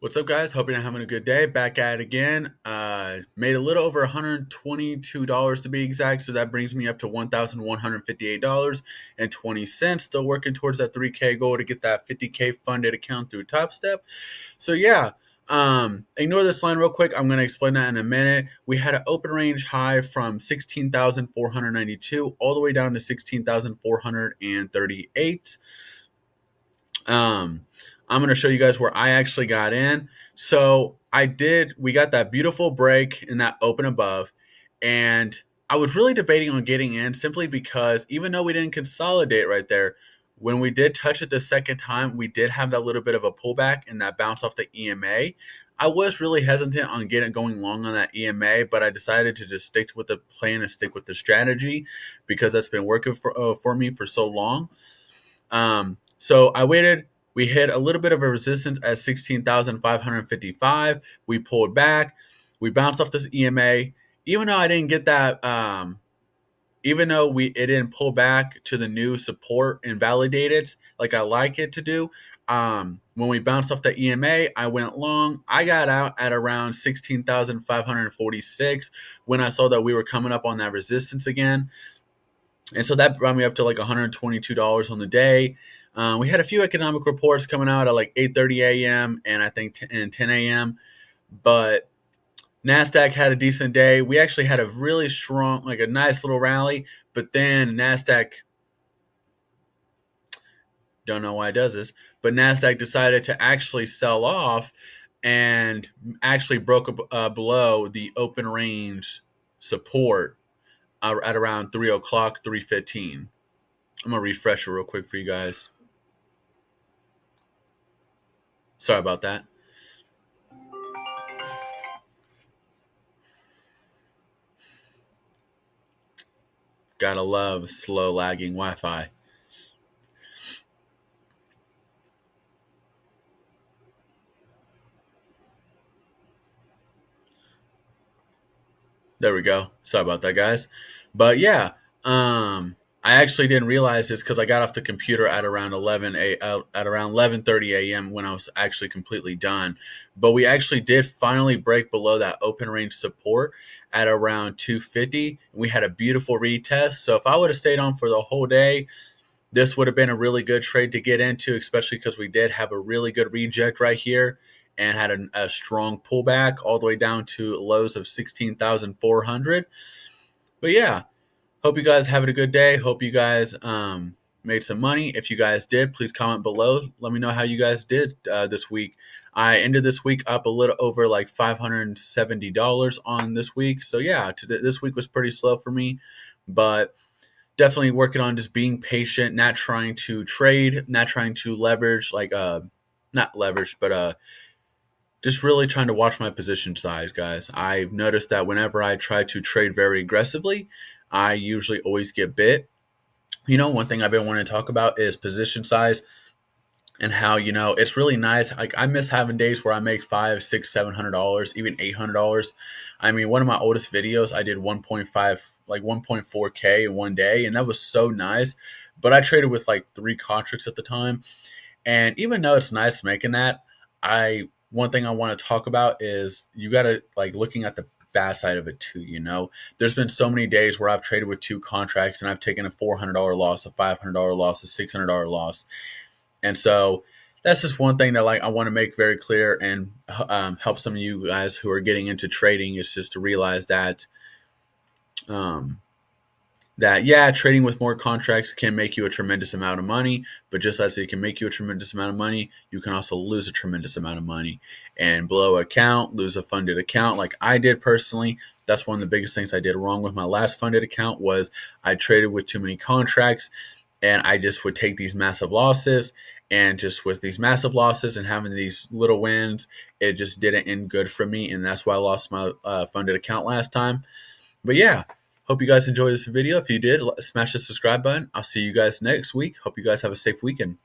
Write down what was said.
What's up, guys? Hoping you're having a good day. Back at it again. Made a little over $122 to be exact, so that brings me up to $1,158.20. Still working towards that 3K goal to get that 50K funded account through Topstep. So yeah, ignore this line real quick. I'm going to explain that in a minute. We had an open range high from 16,492 all the way down to 16,438. I'm going to show you guys where I actually got in. So we got that beautiful break in that open above. And I was really debating on getting in simply because even though we didn't consolidate right there, when we did touch it the second time, we did have that little bit of a pullback and that bounce off the EMA. I was really hesitant on going long on that EMA, but I decided to just stick with the plan and stick with the strategy because that's been working for me for so long. So I waited. We hit a little bit of a resistance at 16,555. We pulled back. We bounced off this EMA. Even though I didn't get that, even though it didn't pull back to the new support and validate it like I like it to do, when we bounced off the EMA, I went long. I got out at around 16,546 when I saw that we were coming up on that resistance again. And so that brought me up to like $122 on the day. We had a few economic reports coming out at like 8:30 a.m. and I think 10 a.m. But NASDAQ had a decent day. We actually had a really strong, like a nice little rally. But then NASDAQ, don't know why it does this, but NASDAQ decided to actually sell off and actually broke below the open range support at around 3 o'clock, 3:15. I'm going to refresh it real quick for you guys. Sorry about that. Gotta love slow lagging Wi-Fi. There we go. Sorry about that, guys. But yeah, I actually didn't realize this because I got off the computer at around 11:30 a.m. when I was actually completely done. But we actually did finally break below that open range support at around 250. We had a beautiful retest. So if I would have stayed on for the whole day, this would have been a really good trade to get into, especially because we did have a really good reject right here and had a strong pullback all the way down to lows of 16,400. But yeah, hope you guys having a good day. Hope you guys made some money. If you guys did, please comment below. Let me know how you guys did this week. I ended this week up a little over like $570 on this week. So yeah, this week was pretty slow for me, but definitely working on just being patient, not trying to trade, not trying to leverage, not leverage, but just really trying to watch my position size, guys. I've noticed that whenever I try to trade very aggressively, I usually always get bit. One thing I've been wanting to talk about is position size and how, it's really nice. Like I miss having days where I make $500, $600, $700, even $800. I mean, one of my oldest videos, I did 1.5, like 1.4K in one day, and that was so nice. But I traded with like 3 contracts at the time. And even though it's nice making that, one thing I want to talk about is you got to like looking at the bad side of it too. There's been so many days where I've traded with 2 contracts and I've taken a $400 loss, a $500 loss, a $600 loss. And so that's just one thing that I want to make very clear and help some of you guys who are getting into trading is just to realize that trading with more contracts can make you a tremendous amount of money, but just as it can make you a tremendous amount of money, you can also lose a tremendous amount of money and blow an account, lose a funded account like I did personally. That's one of the biggest things I did wrong with my last funded account was I traded with too many contracts and I just would take these massive losses. And just with these massive losses and having these little wins, it just didn't end good for me. And that's why I lost my funded account last time. But yeah, hope you guys enjoyed this video. If you did, smash the subscribe button. I'll see you guys next week. Hope you guys have a safe weekend.